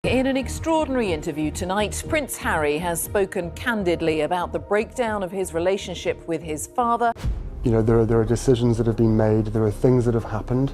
In an extraordinary interview tonight, Prince Harry has spoken candidly about the breakdown of his relationship with his father. You know, there are decisions that have been made, there are things that have happened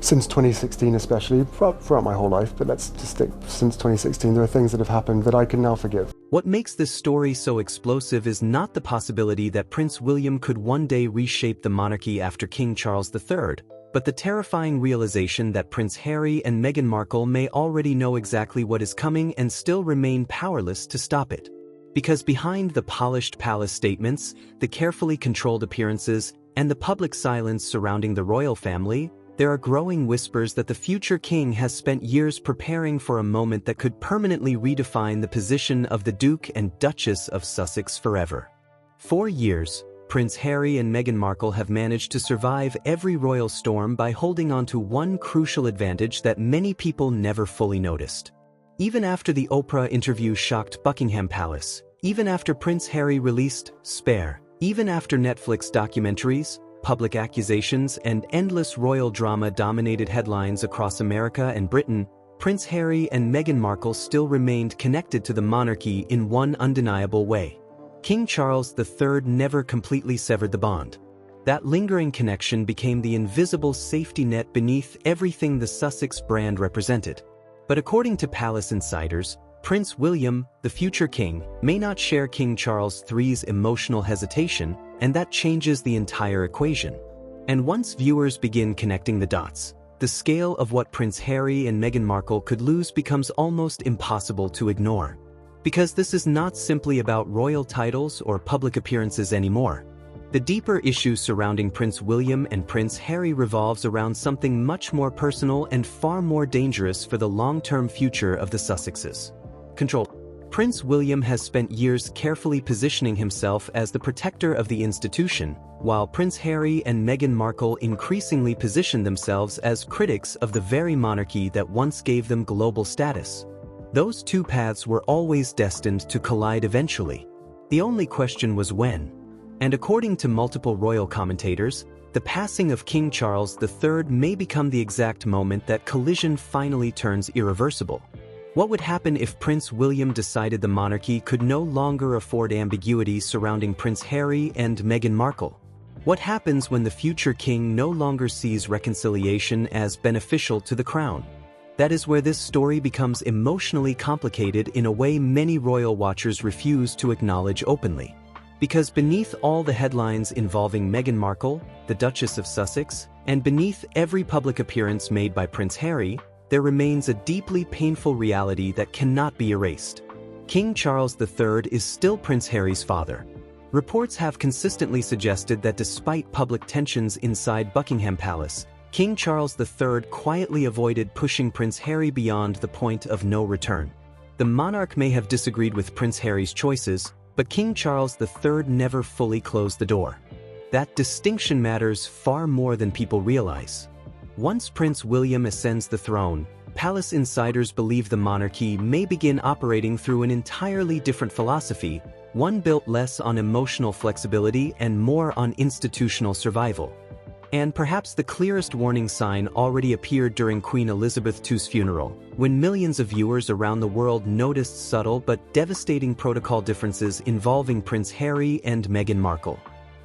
since 2016 especially, throughout my whole life, but let's just stick since 2016, there are things that have happened that I can now forgive. What makes this story so explosive is not the possibility that Prince William could one day reshape the monarchy after King Charles III, but the terrifying realization that Prince Harry and Meghan Markle may already know exactly what is coming and still remain powerless to stop it. Because behind the polished palace statements, the carefully controlled appearances, and the public silence surrounding the royal family, there are growing whispers that the future king has spent years preparing for a moment that could permanently redefine the position of the Duke and Duchess of Sussex forever. For years, Prince Harry and Meghan Markle have managed to survive every royal storm by holding on to one crucial advantage that many people never fully noticed. Even after the Oprah interview shocked Buckingham Palace, even after Prince Harry released Spare, even after Netflix documentaries, public accusations, and endless royal drama dominated headlines across America and Britain, Prince Harry and Meghan Markle still remained connected to the monarchy in one undeniable way. King Charles III never completely severed the bond. That lingering connection became the invisible safety net beneath everything the Sussex brand represented. But according to palace insiders, Prince William, the future king, may not share King Charles III's emotional hesitation, and that changes the entire equation. And once viewers begin connecting the dots, the scale of what Prince Harry and Meghan Markle could lose becomes almost impossible to ignore. Because this is not simply about royal titles or public appearances anymore. The deeper issue surrounding Prince William and Prince Harry revolves around something much more personal and far more dangerous for the long-term future of the Sussexes. Control. Prince William has spent years carefully positioning himself as the protector of the institution, while Prince Harry and Meghan Markle increasingly position themselves as critics of the very monarchy that once gave them global status. Those two paths were always destined to collide eventually. The only question was when. And according to multiple royal commentators, the passing of King Charles III may become the exact moment that collision finally turns irreversible. What would happen if Prince William decided the monarchy could no longer afford ambiguity surrounding Prince Harry and Meghan Markle? What happens when the future king no longer sees reconciliation as beneficial to the crown? That is where this story becomes emotionally complicated in a way many royal watchers refuse to acknowledge openly. Because beneath all the headlines involving Meghan Markle, the Duchess of Sussex, and beneath every public appearance made by Prince Harry, there remains a deeply painful reality that cannot be erased. King Charles III is still Prince Harry's father. Reports have consistently suggested that despite public tensions inside Buckingham Palace, King Charles III quietly avoided pushing Prince Harry beyond the point of no return. The monarch may have disagreed with Prince Harry's choices, but King Charles III never fully closed the door. That distinction matters far more than people realize. Once Prince William ascends the throne, palace insiders believe the monarchy may begin operating through an entirely different philosophy, one built less on emotional flexibility and more on institutional survival. And perhaps the clearest warning sign already appeared during Queen Elizabeth II's funeral, when millions of viewers around the world noticed subtle but devastating protocol differences involving Prince Harry and Meghan Markle.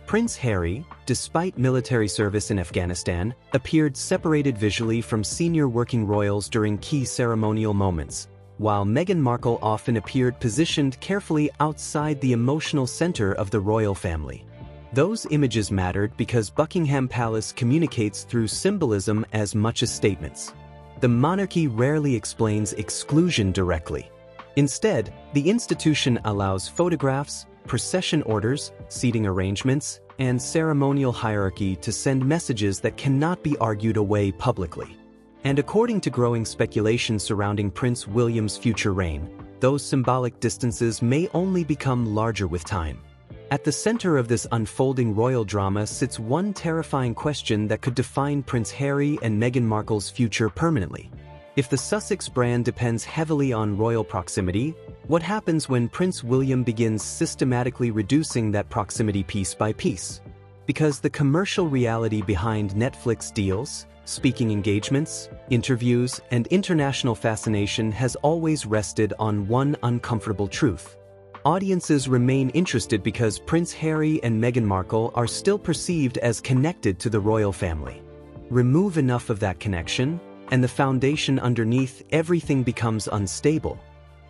Prince Harry, despite military service in Afghanistan, appeared separated visually from senior working royals during key ceremonial moments, while Meghan Markle often appeared positioned carefully outside the emotional center of the royal family. Those images mattered because Buckingham Palace communicates through symbolism as much as statements. The monarchy rarely explains exclusion directly. Instead, the institution allows photographs, procession orders, seating arrangements, and ceremonial hierarchy to send messages that cannot be argued away publicly. And according to growing speculation surrounding Prince William's future reign, those symbolic distances may only become larger with time. At the center of this unfolding royal drama sits one terrifying question that could define Prince Harry and Meghan Markle's future permanently. If the Sussex brand depends heavily on royal proximity, what happens when Prince William begins systematically reducing that proximity piece by piece? Because the commercial reality behind Netflix deals, speaking engagements, interviews, and international fascination has always rested on one uncomfortable truth. Audiences remain interested because Prince Harry and Meghan Markle are still perceived as connected to the royal family. Remove enough of that connection, and the foundation underneath everything becomes unstable.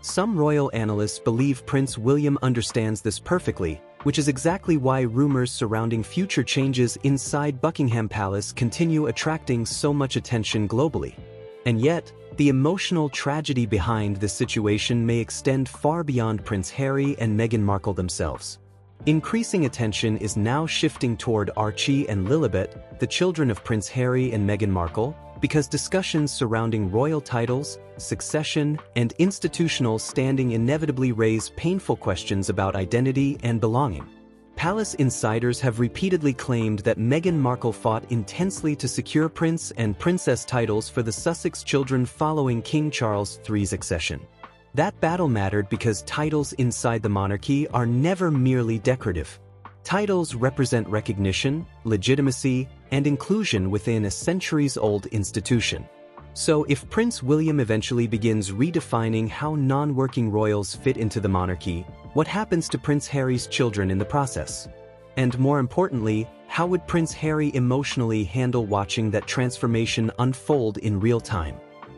Some royal analysts believe Prince William understands this perfectly, which is exactly why rumors surrounding future changes inside Buckingham Palace continue attracting so much attention globally. And yet, the emotional tragedy behind this situation may extend far beyond Prince Harry and Meghan Markle themselves. Increasing attention is now shifting toward Archie and Lilibet, the children of Prince Harry and Meghan Markle, because discussions surrounding royal titles, succession, and institutional standing inevitably raise painful questions about identity and belonging. Palace insiders have repeatedly claimed that Meghan Markle fought intensely to secure prince and princess titles for the Sussex children following King Charles III's accession. That battle mattered because titles inside the monarchy are never merely decorative. Titles represent recognition, legitimacy, and inclusion within a centuries-old institution. So if Prince William eventually begins redefining how non-working royals fit into the monarchy, what happens to Prince Harry's children in the process? And more importantly, how would Prince Harry emotionally handle watching that transformation unfold in real time?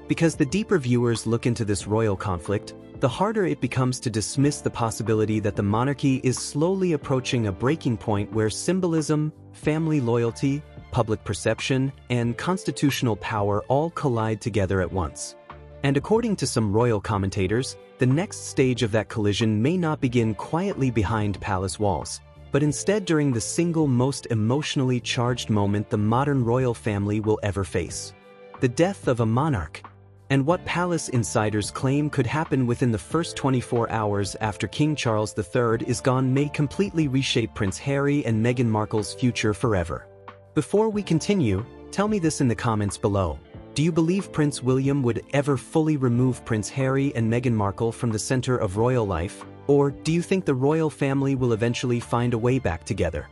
Because the deeper viewers look into this royal conflict, the harder it becomes to dismiss the possibility that the monarchy is slowly approaching a breaking point where symbolism, family loyalty, public perception, and constitutional power all collide together at once. And according to some royal commentators, the next stage of that collision may not begin quietly behind palace walls, but instead during the single most emotionally charged moment the modern royal family will ever face: the death of a monarch. And what palace insiders claim could happen within the first 24 hours after King Charles III is gone may completely reshape Prince Harry and Meghan Markle's future forever. Before we continue, tell me this in the comments below. Do you believe Prince William would ever fully remove Prince Harry and Meghan Markle from the center of royal life? Or do you think the royal family will eventually find a way back together?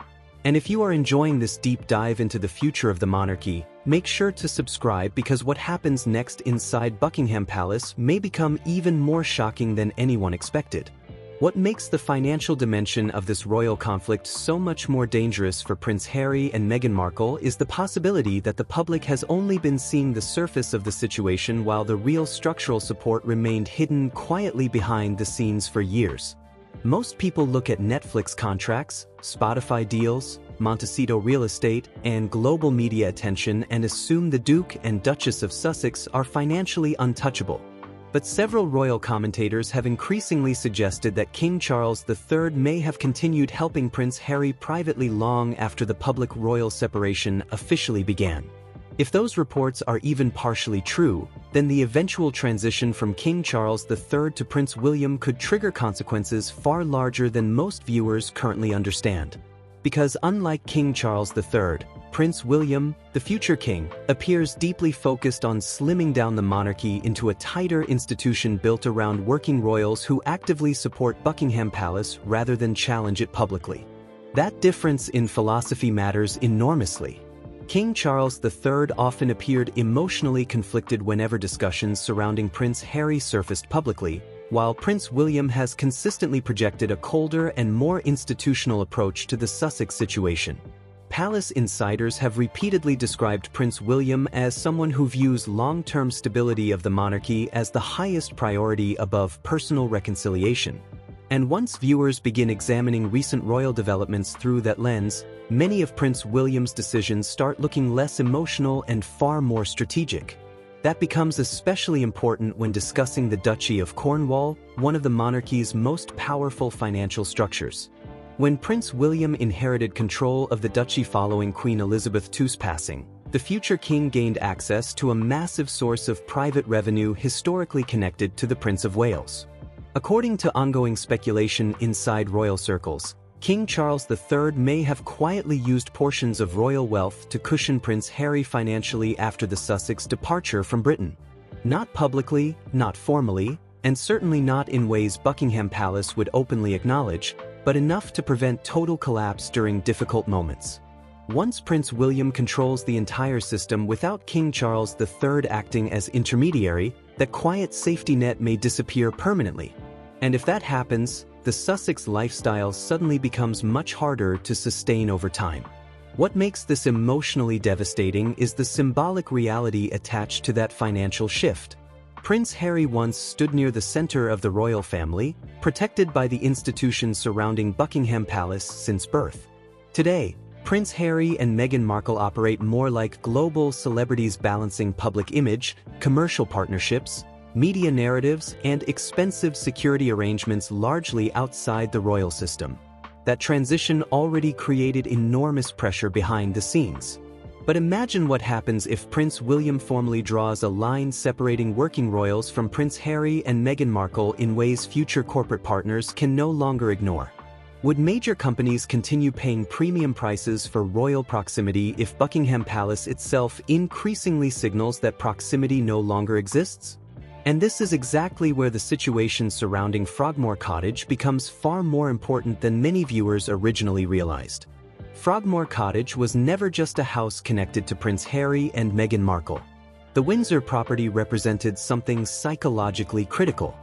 And if you are enjoying this deep dive into the future of the monarchy, make sure to subscribe because what happens next inside Buckingham Palace may become even more shocking than anyone expected. What makes the financial dimension of this royal conflict so much more dangerous for Prince Harry and Meghan Markle is the possibility that the public has only been seeing the surface of the situation while the real structural support remained hidden quietly behind the scenes for years. Most people look at Netflix contracts, Spotify deals, Montecito real estate, and global media attention and assume the Duke and Duchess of Sussex are financially untouchable. But several royal commentators have increasingly suggested that King Charles III may have continued helping Prince Harry privately long after the public royal separation officially began. If those reports are even partially true, then the eventual transition from King Charles III to Prince William could trigger consequences far larger than most viewers currently understand. Because unlike King Charles III, Prince William, the future king, appears deeply focused on slimming down the monarchy into a tighter institution built around working royals who actively support Buckingham Palace rather than challenge it publicly. That difference in philosophy matters enormously. King Charles III often appeared emotionally conflicted whenever discussions surrounding Prince Harry surfaced publicly, while Prince William has consistently projected a colder and more institutional approach to the Sussex situation. Palace insiders have repeatedly described Prince William as someone who views long-term stability of the monarchy as the highest priority above personal reconciliation. And once viewers begin examining recent royal developments through that lens, many of Prince William's decisions start looking less emotional and far more strategic. That becomes especially important when discussing the Duchy of Cornwall, one of the monarchy's most powerful financial structures. When Prince William inherited control of the duchy following Queen Elizabeth II's passing, the future king gained access to a massive source of private revenue historically connected to the Prince of Wales. According to ongoing speculation inside royal circles, King Charles III may have quietly used portions of royal wealth to cushion Prince Harry financially after the Sussex departure from Britain. Not publicly, not formally, and certainly not in ways Buckingham Palace would openly acknowledge, but enough to prevent total collapse during difficult moments. Once Prince William controls the entire system without King Charles III acting as intermediary, that quiet safety net may disappear permanently. And if that happens, the Sussex lifestyle suddenly becomes much harder to sustain over time. What makes this emotionally devastating is the symbolic reality attached to that financial shift. Prince Harry once stood near the center of the royal family, protected by the institutions surrounding Buckingham Palace since birth. Today, Prince Harry and Meghan Markle operate more like global celebrities balancing public image, commercial partnerships, media narratives, and expensive security arrangements largely outside the royal system. That transition already created enormous pressure behind the scenes. But imagine what happens if Prince William formally draws a line separating working royals from Prince Harry and Meghan Markle in ways future corporate partners can no longer ignore. Would major companies continue paying premium prices for royal proximity if Buckingham Palace itself increasingly signals that proximity no longer exists? And this is exactly where the situation surrounding Frogmore Cottage becomes far more important than many viewers originally realized. Frogmore Cottage was never just a house connected to Prince Harry and Meghan Markle. The Windsor property represented something psychologically critical.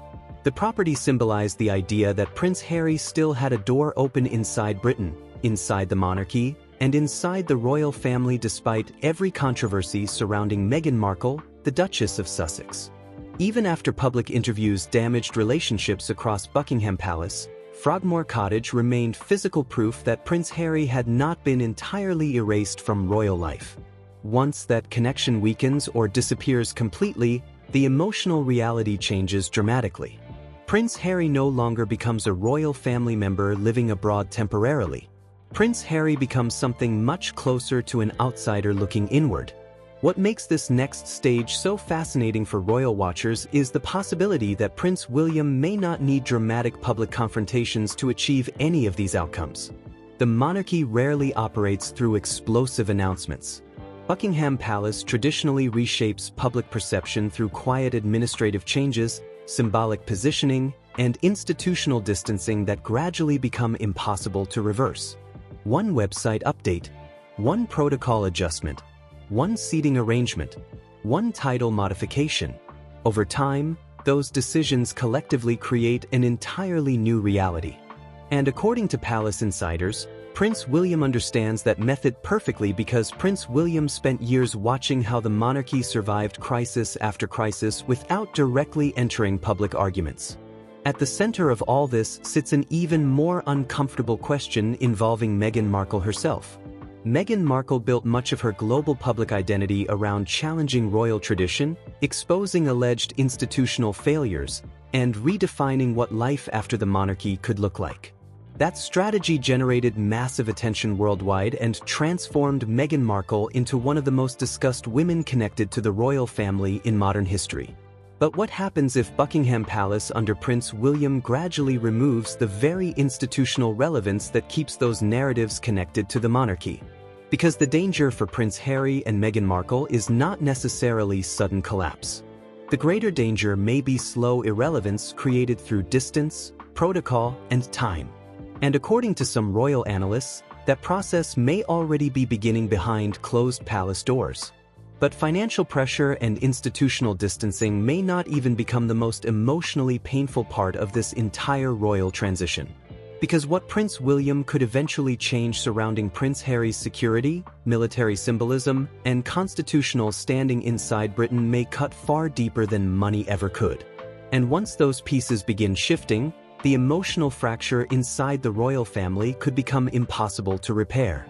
The property symbolized the idea that Prince Harry still had a door open inside Britain, inside the monarchy, and inside the royal family despite every controversy surrounding Meghan Markle, the Duchess of Sussex. Even after public interviews damaged relationships across Buckingham Palace, Frogmore Cottage remained physical proof that Prince Harry had not been entirely erased from royal life. Once that connection weakens or disappears completely, the emotional reality changes dramatically. Prince Harry no longer becomes a royal family member living abroad temporarily. Prince Harry becomes something much closer to an outsider looking inward. What makes this next stage so fascinating for royal watchers is the possibility that Prince William may not need dramatic public confrontations to achieve any of these outcomes. The monarchy rarely operates through explosive announcements. Buckingham Palace traditionally reshapes public perception through quiet administrative changes, symbolic positioning, and institutional distancing that gradually become impossible to reverse. One website update, one protocol adjustment, one seating arrangement, one title modification. Over time, those decisions collectively create an entirely new reality. And according to palace insiders, Prince William understands that method perfectly because Prince William spent years watching how the monarchy survived crisis after crisis without directly entering public arguments. At the center of all this sits an even more uncomfortable question involving Meghan Markle herself. Meghan Markle built much of her global public identity around challenging royal tradition, exposing alleged institutional failures, and redefining what life after the monarchy could look like. That strategy generated massive attention worldwide and transformed Meghan Markle into one of the most discussed women connected to the royal family in modern history. But what happens if Buckingham Palace under Prince William gradually removes the very institutional relevance that keeps those narratives connected to the monarchy? Because the danger for Prince Harry and Meghan Markle is not necessarily sudden collapse. The greater danger may be slow irrelevance created through distance, protocol, and time. And according to some royal analysts, that process may already be beginning behind closed palace doors. But financial pressure and institutional distancing may not even become the most emotionally painful part of this entire royal transition. Because what Prince William could eventually change surrounding Prince Harry's security, military symbolism, and constitutional standing inside Britain may cut far deeper than money ever could. And once those pieces begin shifting, the emotional fracture inside the royal family could become impossible to repair.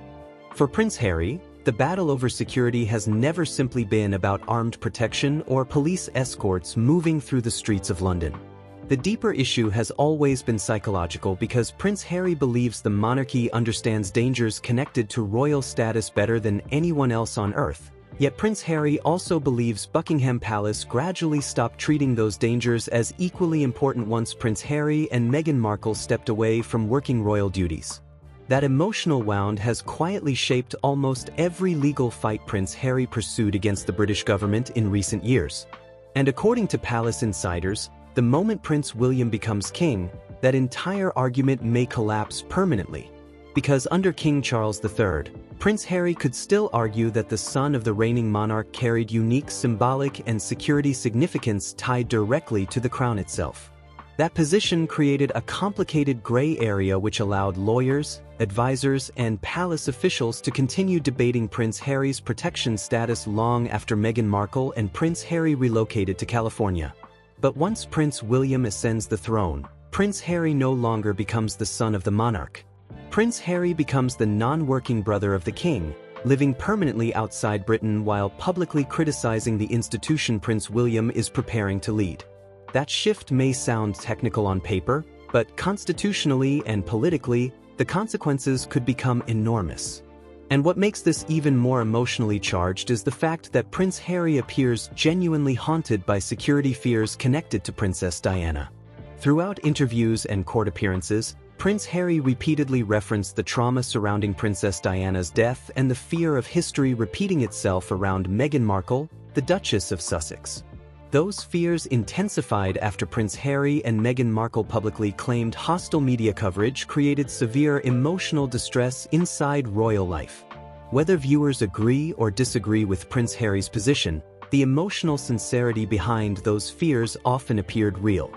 For Prince Harry, the battle over security has never simply been about armed protection or police escorts moving through the streets of London. The deeper issue has always been psychological because Prince Harry believes the monarchy understands dangers connected to royal status better than anyone else on earth. Yet Prince Harry also believes Buckingham Palace gradually stopped treating those dangers as equally important once Prince Harry and Meghan Markle stepped away from working royal duties. That emotional wound has quietly shaped almost every legal fight Prince Harry pursued against the British government in recent years. And according to palace insiders, the moment Prince William becomes king, that entire argument may collapse permanently. Because under King Charles III, Prince Harry could still argue that the son of the reigning monarch carried unique symbolic and security significance tied directly to the crown itself. That position created a complicated gray area which allowed lawyers, advisors, and palace officials to continue debating Prince Harry's protection status long after Meghan Markle and Prince Harry relocated to California. But once Prince William ascends the throne, Prince Harry no longer becomes the son of the monarch. Prince Harry becomes the non-working brother of the king, living permanently outside Britain while publicly criticizing the institution Prince William is preparing to lead. That shift may sound technical on paper, but constitutionally and politically, the consequences could become enormous. And what makes this even more emotionally charged is the fact that Prince Harry appears genuinely haunted by security fears connected to Princess Diana. Throughout interviews and court appearances, Prince Harry repeatedly referenced the trauma surrounding Princess Diana's death and the fear of history repeating itself around Meghan Markle, the Duchess of Sussex. Those fears intensified after Prince Harry and Meghan Markle publicly claimed hostile media coverage created severe emotional distress inside royal life. Whether viewers agree or disagree with Prince Harry's position, the emotional sincerity behind those fears often appeared real.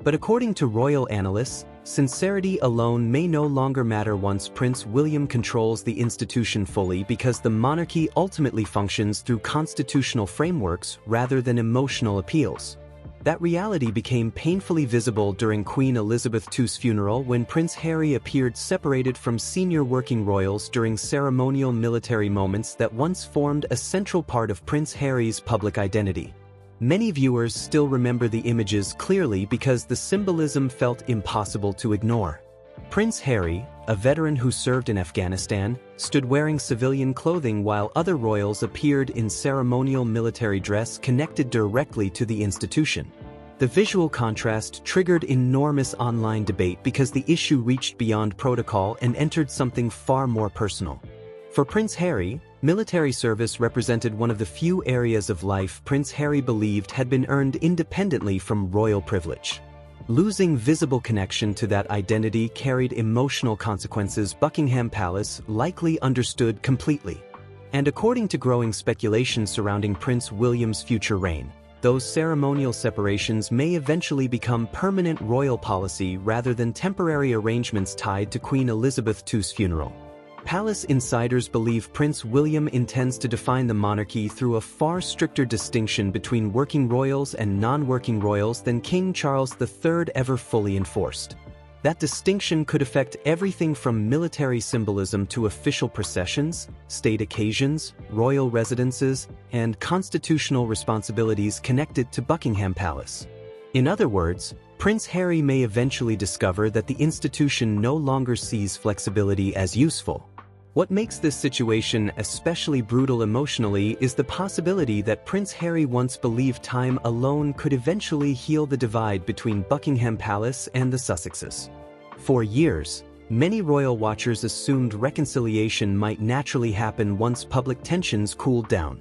But according to royal analysts, sincerity alone may no longer matter once Prince William controls the institution fully because the monarchy ultimately functions through constitutional frameworks rather than emotional appeals. That reality became painfully visible during Queen Elizabeth II's funeral when Prince Harry appeared separated from senior working royals during ceremonial military moments that once formed a central part of Prince Harry's public identity. Many viewers still remember the images clearly because the symbolism felt impossible to ignore. Prince Harry, a veteran who served in Afghanistan, stood wearing civilian clothing while other royals appeared in ceremonial military dress connected directly to the institution. The visual contrast triggered enormous online debate because the issue reached beyond protocol and entered something far more personal. For Prince Harry, military service represented one of the few areas of life Prince Harry believed had been earned independently from royal privilege. Losing visible connection to that identity carried emotional consequences Buckingham Palace likely understood completely. And according to growing speculation surrounding Prince William's future reign, those ceremonial separations may eventually become permanent royal policy rather than temporary arrangements tied to Queen Elizabeth II's funeral. Palace insiders believe Prince William intends to define the monarchy through a far stricter distinction between working royals and non-working royals than King Charles III ever fully enforced. That distinction could affect everything from military symbolism to official processions, state occasions, royal residences, and constitutional responsibilities connected to Buckingham Palace. In other words, Prince Harry may eventually discover that the institution no longer sees flexibility as useful. What makes this situation especially brutal emotionally is the possibility that Prince Harry once believed time alone could eventually heal the divide between Buckingham Palace and the Sussexes. For years, many royal watchers assumed reconciliation might naturally happen once public tensions cooled down.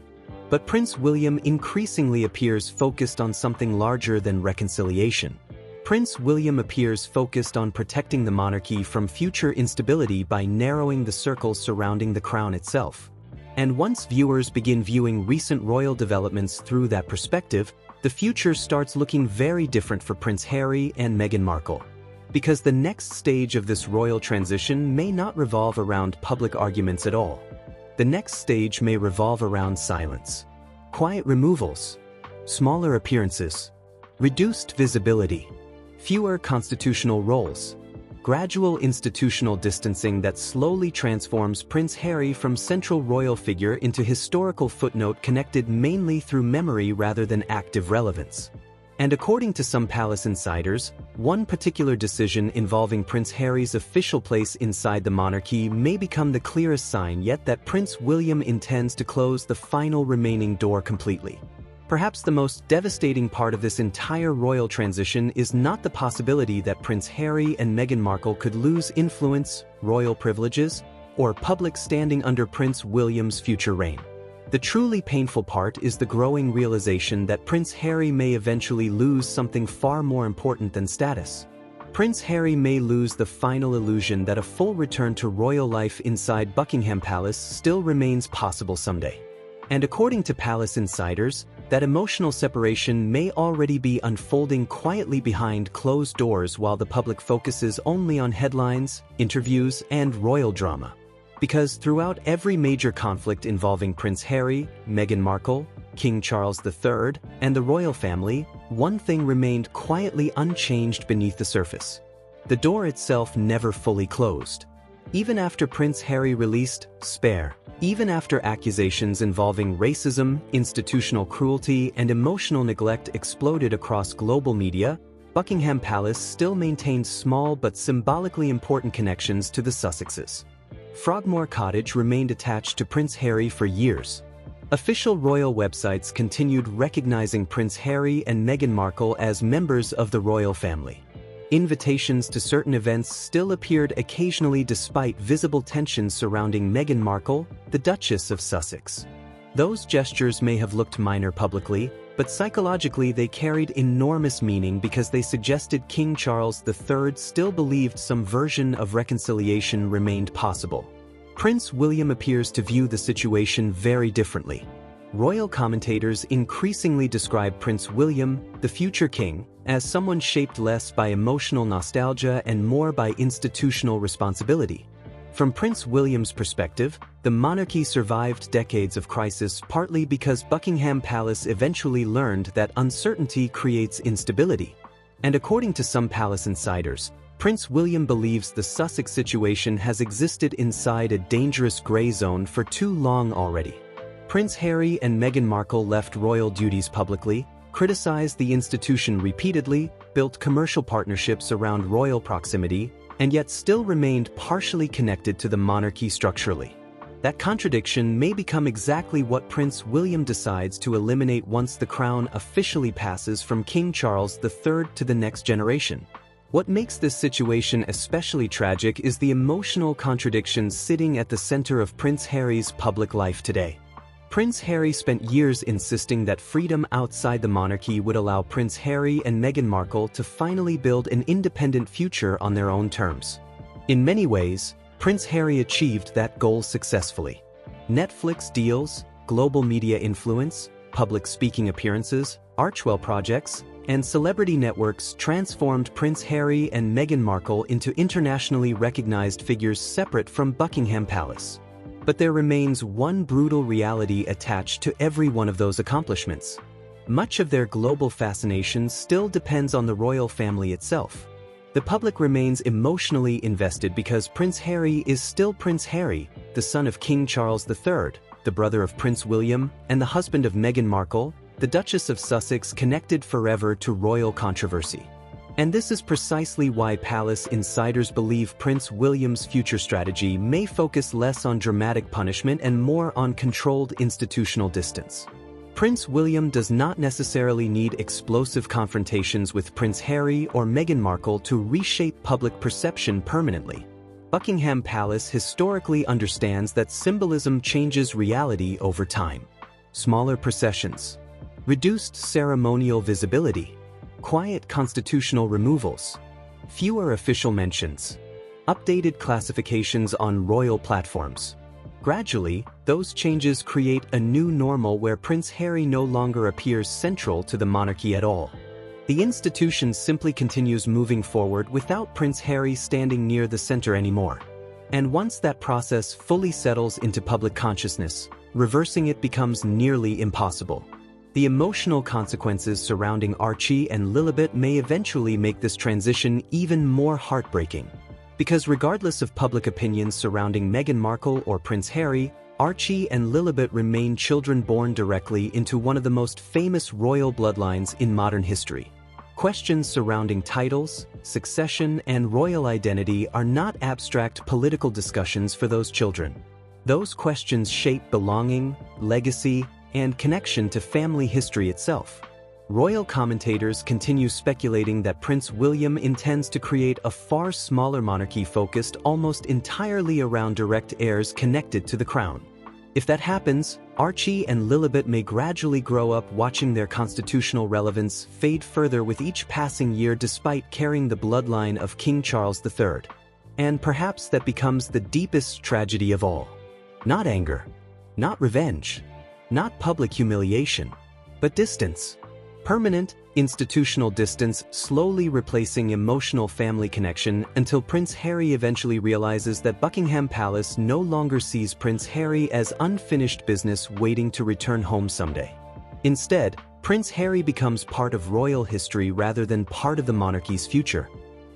But Prince William increasingly appears focused on something larger than reconciliation. Prince William appears focused on protecting the monarchy from future instability by narrowing the circles surrounding the crown itself. And once viewers begin viewing recent royal developments through that perspective, the future starts looking very different for Prince Harry and Meghan Markle. Because the next stage of this royal transition may not revolve around public arguments at all. The next stage may revolve around silence, quiet removals, smaller appearances, reduced visibility, fewer constitutional roles, gradual institutional distancing that slowly transforms Prince Harry from central royal figure into historical footnote connected mainly through memory rather than active relevance. And according to some palace insiders, one particular decision involving Prince Harry's official place inside the monarchy may become the clearest sign yet that Prince William intends to close the final remaining door completely. Perhaps the most devastating part of this entire royal transition is not the possibility that Prince Harry and Meghan Markle could lose influence, royal privileges, or public standing under Prince William's future reign. The truly painful part is the growing realization that Prince Harry may eventually lose something far more important than status: Prince Harry may lose the final illusion that a full return to royal life inside Buckingham Palace still remains possible someday. And according to palace insiders, that emotional separation may already be unfolding quietly behind closed doors while the public focuses only on headlines, interviews, and royal drama. Because throughout every major conflict involving Prince Harry, Meghan Markle, King Charles III, and the royal family, one thing remained quietly unchanged beneath the surface. The door itself never fully closed. Even after Prince Harry released Spare, even after accusations involving racism, institutional cruelty, and emotional neglect exploded across global media, Buckingham Palace still maintained small but symbolically important connections to the Sussexes. Frogmore Cottage remained attached to Prince Harry for years. Official royal websites continued recognizing Prince Harry and Meghan Markle as members of the royal family. Invitations to certain events still appeared occasionally despite visible tensions surrounding Meghan Markle, the Duchess of Sussex. Those gestures may have looked minor publicly, but psychologically they carried enormous meaning because they suggested King Charles III still believed some version of reconciliation remained possible. Prince William appears to view the situation very differently. Royal commentators increasingly describe Prince William, the future king, as someone shaped less by emotional nostalgia and more by institutional responsibility. From Prince William's perspective, the monarchy survived decades of crisis partly because Buckingham Palace eventually learned that uncertainty creates instability. And according to some palace insiders, Prince William believes the Sussex situation has existed inside a dangerous gray zone for too long already. Prince Harry and Meghan Markle left royal duties publicly, criticized the institution repeatedly, built commercial partnerships around royal proximity, and yet still remained partially connected to the monarchy structurally. That contradiction may become exactly what Prince William decides to eliminate once the crown officially passes from King Charles III to the next generation. What makes this situation especially tragic is the emotional contradictions sitting at the center of Prince Harry's public life today. Prince Harry spent years insisting that freedom outside the monarchy would allow Prince Harry and Meghan Markle to finally build an independent future on their own terms. In many ways, Prince Harry achieved that goal successfully. Netflix deals, global media influence, public speaking appearances, Archwell projects, and celebrity networks transformed Prince Harry and Meghan Markle into internationally recognized figures separate from Buckingham Palace. But there remains one brutal reality attached to every one of those accomplishments. Much of their global fascination still depends on the royal family itself. The public remains emotionally invested because Prince Harry is still Prince Harry, the son of King Charles III, the brother of Prince William, and the husband of Meghan Markle, the Duchess of Sussex, connected forever to royal controversy. And this is precisely why palace insiders believe Prince William's future strategy may focus less on dramatic punishment and more on controlled institutional distance. Prince William does not necessarily need explosive confrontations with Prince Harry or Meghan Markle to reshape public perception permanently. Buckingham Palace historically understands that symbolism changes reality over time. Smaller processions, reduced ceremonial visibility, quiet constitutional removals, fewer official mentions, updated classifications on royal platforms. Gradually, those changes create a new normal where Prince Harry no longer appears central to the monarchy at all. The institution simply continues moving forward without Prince Harry standing near the center anymore. And once that process fully settles into public consciousness, reversing it becomes nearly impossible. The emotional consequences surrounding Archie and Lilibet may eventually make this transition even more heartbreaking. Because regardless of public opinions surrounding Meghan Markle or Prince Harry, Archie and Lilibet remain children born directly into one of the most famous royal bloodlines in modern history. Questions surrounding titles, succession, and royal identity are not abstract political discussions for those children. Those questions shape belonging, legacy, and connection to family history itself. Royal commentators continue speculating that Prince William intends to create a far smaller monarchy focused almost entirely around direct heirs connected to the crown. If that happens, Archie and Lilibet may gradually grow up watching their constitutional relevance fade further with each passing year despite carrying the bloodline of King Charles III. And perhaps that becomes the deepest tragedy of all. Not anger, not revenge, not public humiliation, but distance. Permanent, institutional distance slowly replacing emotional family connection until Prince Harry eventually realizes that Buckingham Palace no longer sees Prince Harry as unfinished business waiting to return home someday. Instead, Prince Harry becomes part of royal history rather than part of the monarchy's future.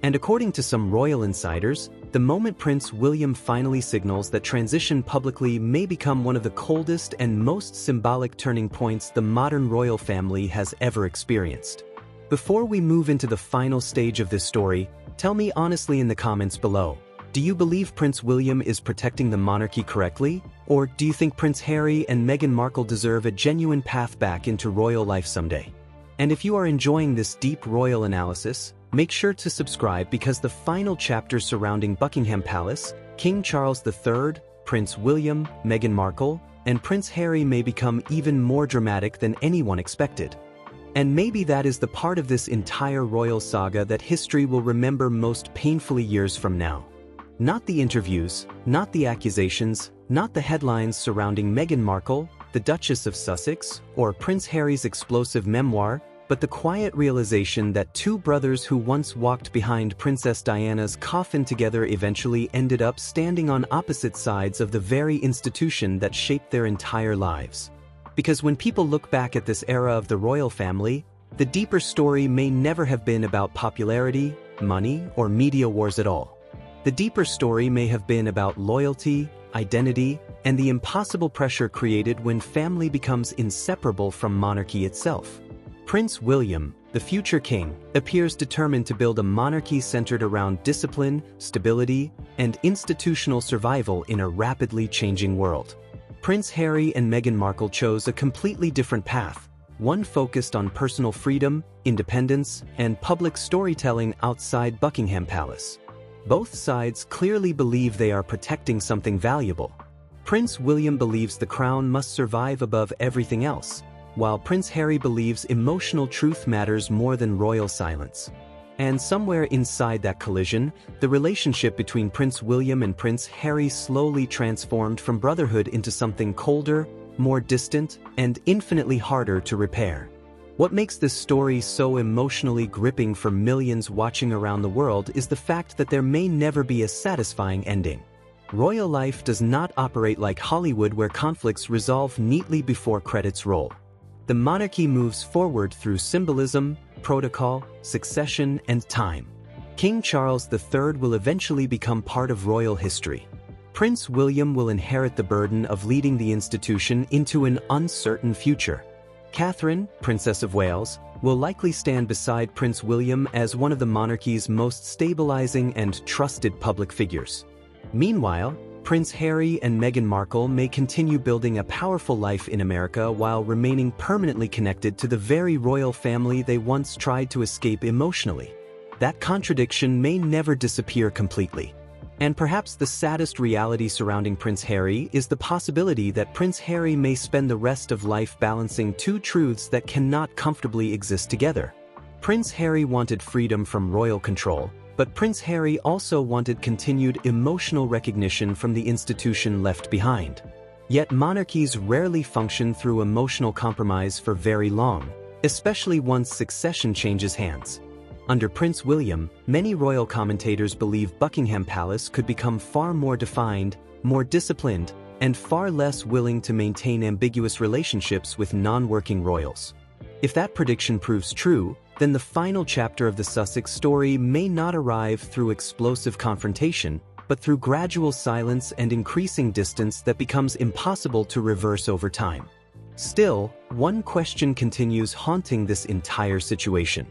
And according to some royal insiders, the moment Prince William finally signals that transition publicly may become one of the coldest and most symbolic turning points the modern royal family has ever experienced. Before we move into the final stage of this story, tell me honestly in the comments below, do you believe Prince William is protecting the monarchy correctly? Or do you think Prince Harry and Meghan Markle deserve a genuine path back into royal life someday? And if you are enjoying this deep royal analysis, make sure to subscribe because the final chapter surrounding Buckingham Palace, King Charles III, Prince William, Meghan Markle, and Prince Harry may become even more dramatic than anyone expected. And maybe that is the part of this entire royal saga that history will remember most painfully years from now. Not the interviews, not the accusations, not the headlines surrounding Meghan Markle, the Duchess of Sussex, or Prince Harry's explosive memoir, but the quiet realization that two brothers who once walked behind Princess Diana's coffin together eventually ended up standing on opposite sides of the very institution that shaped their entire lives. Because when people look back at this era of the royal family, the deeper story may never have been about popularity, money, or media wars at all. The deeper story may have been about loyalty, identity, and the impossible pressure created when family becomes inseparable from monarchy itself. Prince William, the future king, appears determined to build a monarchy centered around discipline, stability, and institutional survival in a rapidly changing world. Prince Harry and Meghan Markle chose a completely different path, one focused on personal freedom, independence, and public storytelling outside Buckingham Palace. Both sides clearly believe they are protecting something valuable. Prince William believes the crown must survive above everything else, while Prince Harry believes emotional truth matters more than royal silence. And somewhere inside that collision, the relationship between Prince William and Prince Harry slowly transformed from brotherhood into something colder, more distant, and infinitely harder to repair. What makes this story so emotionally gripping for millions watching around the world is the fact that there may never be a satisfying ending. Royal life does not operate like Hollywood where conflicts resolve neatly before credits roll. The monarchy moves forward through symbolism, protocol, succession, and time. King Charles III will eventually become part of royal history. Prince William will inherit the burden of leading the institution into an uncertain future. Catherine, Princess of Wales, will likely stand beside Prince William as one of the monarchy's most stabilizing and trusted public figures. Meanwhile, Prince Harry and Meghan Markle may continue building a powerful life in America while remaining permanently connected to the very royal family they once tried to escape emotionally. That contradiction may never disappear completely. And perhaps the saddest reality surrounding Prince Harry is the possibility that Prince Harry may spend the rest of life balancing two truths that cannot comfortably exist together. Prince Harry wanted freedom from royal control, but Prince Harry also wanted continued emotional recognition from the institution left behind. Yet monarchies rarely function through emotional compromise for very long, especially once succession changes hands. Under Prince William, many royal commentators believe Buckingham Palace could become far more defined, more disciplined, and far less willing to maintain ambiguous relationships with non-working royals. If that prediction proves true, then the final chapter of the Sussex story may not arrive through explosive confrontation, but through gradual silence and increasing distance that becomes impossible to reverse over time. Still, one question continues haunting this entire situation.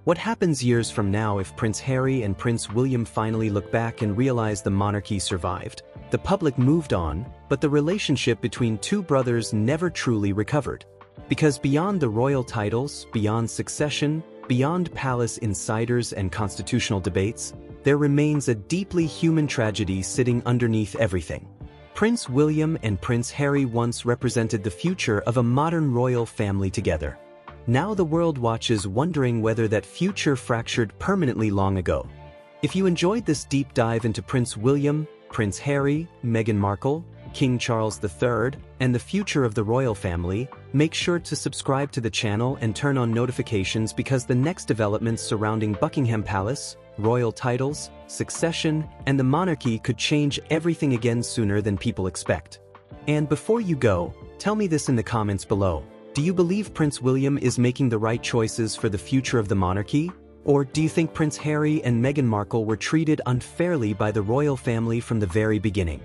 What happens years from now if Prince Harry and Prince William finally look back and realize the monarchy survived? The public moved on, but the relationship between two brothers never truly recovered. Because beyond the royal titles, beyond succession, beyond palace insiders and constitutional debates, there remains a deeply human tragedy sitting underneath everything. Prince William and Prince Harry once represented the future of a modern royal family together. Now the world watches, wondering whether that future fractured permanently long ago. If you enjoyed this deep dive into Prince William, Prince Harry, Meghan Markle, King Charles III, and the future of the royal family, make sure to subscribe to the channel and turn on notifications, because the next developments surrounding Buckingham Palace, royal titles, succession, and the monarchy could change everything again sooner than people expect. And before you go, tell me this in the comments below. Do you believe Prince William is making the right choices for the future of the monarchy? Or do you think Prince Harry and Meghan Markle were treated unfairly by the royal family from the very beginning?